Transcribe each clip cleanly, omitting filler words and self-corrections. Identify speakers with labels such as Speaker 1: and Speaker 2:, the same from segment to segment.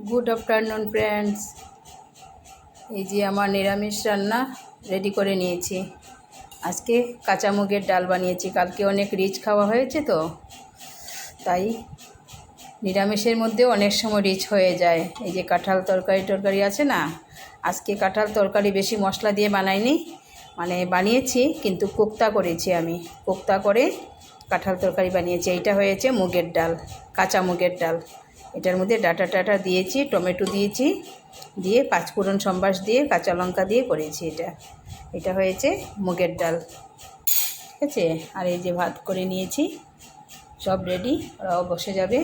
Speaker 1: Good afternoon friends. এই যে আমার নিরামিষ রান্না রেডি করে নিয়েছি। আজকে কাঁচা মুগের ডাল বানিয়েছি। কালকে অনেক রিচ খাওয়া হয়েছে তো, তাই নিরামিষের মধ্যে অনেক সময় রিচ হয়ে যায়। এই যে কাঁঠাল তরকারি আছে না, আজকে কাঁঠাল তরকারি বেশি মশলা দিয়ে বানাইনি, মানে বানিয়েছি কিন্তু কোপ্তা করেছি। আমি কোপ্তা করে কাঁঠাল তরকারি বানিয়েছি। এইটা হয়েছে মুগের ডাল, কাঁচা মুগের ডাল। এটার মধ্যে ডাটা টাটা দিয়েছি, টমেটো দিয়েছি, দিয়ে পাঁচফোড়ন সম্বাস দিয়ে কাঁচা লঙ্কা দিয়ে করেছি। এটা হয়েছে মুগের ডাল, ঠিক আছে। আর এই যে ভাত করে নিয়েছি, সব রেডি, ওরাও বসে যাবে।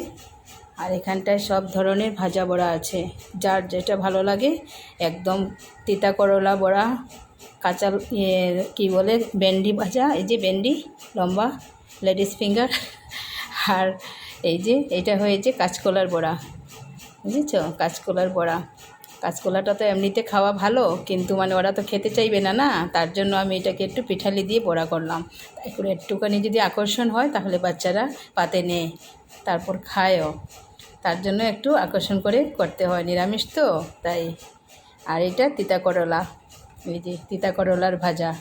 Speaker 1: আর এখানটায় সব ধরনের ভাজা বড়া আছে, যার যেটা ভালো লাগে। একদম তিতা করলা বড়া, কাঁচা কী বলে ভেন্ডি ভাজা, এই যে ভেন্ডি লম্বা লেডিস ফিঙ্গার। আর এই যে এটা হয়েছে কাঁচকলার বড়া, বুঝেছ? কাঁচকলার বড়া। কাঁচকলাটা তো এমনিতে খাওয়া ভালো, কিন্তু মানে ওরা তো খেতে চাইবে না, তার জন্য আমি এটাকে একটু পিঠালি দিয়ে বড়া করলাম। তাই করে একটুখানি যদি আকর্ষণ হয় তাহলে বাচ্চারা পাতে নেয়, তারপর খায়ও। তার জন্য একটু আকর্ষণ করে করতে হয়, নিরামিষ তো তাই। আর এটা তিতা করলা, এই যে তিতা করলার ভাজা।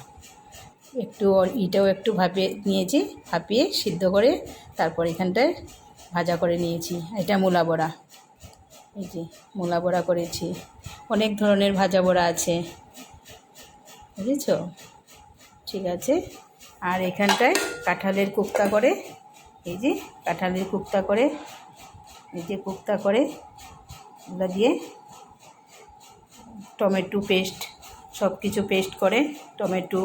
Speaker 1: এটাও একটু ভাপিয়ে নিয়েছি, ভাপিয়ে সিদ্ধ করে তারপর এখানটায় ভাজা করে নিয়েছি। এটা মূলা বড়া, এই যে মূলা বড়া করেছি। অনেক ধরনের ভাজা বড়া আছে, বুঝেছ? ঠিক আছে। আর এখানটায় কাঁঠালের কোপ্তা করে, এই যে কাঁঠালের কোপ্তা করে, এই যে কোপ্তা করে এগুলো দিয়ে টমেটো পেস্ট, সব কিছু পেস্ট করে, টমেটো,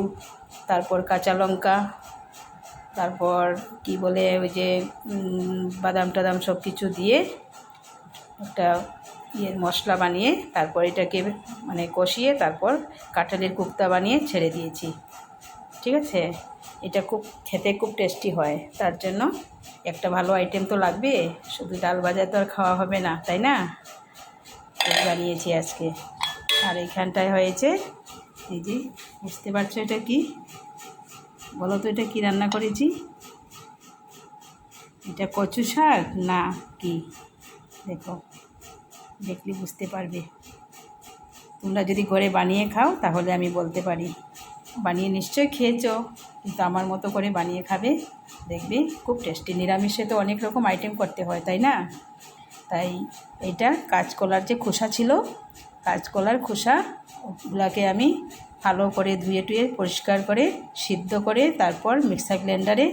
Speaker 1: তারপর কাঁচা লঙ্কা, তারপর কি বলে ওই যে বাদাম টাদাম সব কিছু দিয়ে একটা মশলা বানিয়ে তারপর এটাকে মানে কষিয়ে তারপর কাঁঠালের কোপ্তা বানিয়ে ছেড়ে দিয়েছি, ঠিক আছে। এটা খেতে খুব টেস্টি হয়। তার জন্য একটা ভালো আইটেম তো লাগবে, শুধু ডাল ভাজা তো আর খাওয়া হবে না, তাই না? বানিয়েছি আজকে। আর এইখানটায় হয়েছে, এই যে বুঝতে পারছো এটা কি? বলো তো এটা কি রান্না করেছি? এটা কচু শাক না কি? দেখো, দেখলে বুঝতে পারবে। তোমরা যদি ঘরে বানিয়ে খাও তাহলে আমি বলতে পারি। বানিয়ে নিশ্চয়ই খেয়েছো, কিন্তু আমার মতো করে বানিয়ে খাবে, দেখবে খুব টেস্টি। নিরামিষে তো অনেক রকম আইটেম করতে হয়, তাই না? তাই এটা কাঁচকলার যে খোসা ছিল, কাঁচকলার খোসাগুলোকে আমি ভালো করে ধুয়ে টুয়ে পরিষ্কার করে সিদ্ধ করে তারপর মিক্সার গ্রাইন্ডারে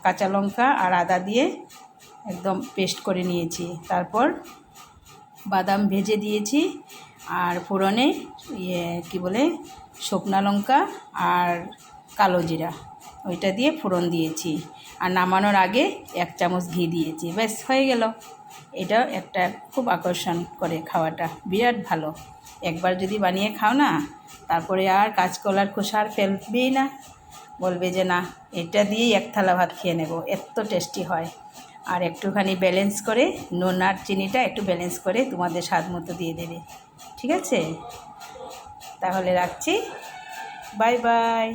Speaker 1: কাঁচা লঙ্কা আর আদা দিয়ে একদম পেস্ট করে নিয়েছি। তারপর বাদাম ভেজে দিয়েছি, আর ফোড়নে কি বলে শুকনো লঙ্কা আর কালো জিরা, ওইটা দিয়ে ফোড়ন দিয়েছি। আর নামানোর আগে 1 চামচ ঘি দিয়েছি, ব্যাস হয়ে গেল। এটা একটা খুব আকর্ষণ করে খাওয়াটা, বিরাট ভালো। একবার যদি বানিয়ে খাও না, তারপরে আর কাঁচকলার খোসা আর ফেলবেই না, বলবে যে না, এটা দিয়েই 1 থালা ভাত খেয়ে নেব, এত টেস্টি হয়। আর একটুখানি ব্যালেন্স করে নুন আর চিনিটা একটু ব্যালেন্স করে তোমাদের স্বাদ মতো দিয়ে দেবে, ঠিক আছে? তাহলে রাখছি, বাই বাই।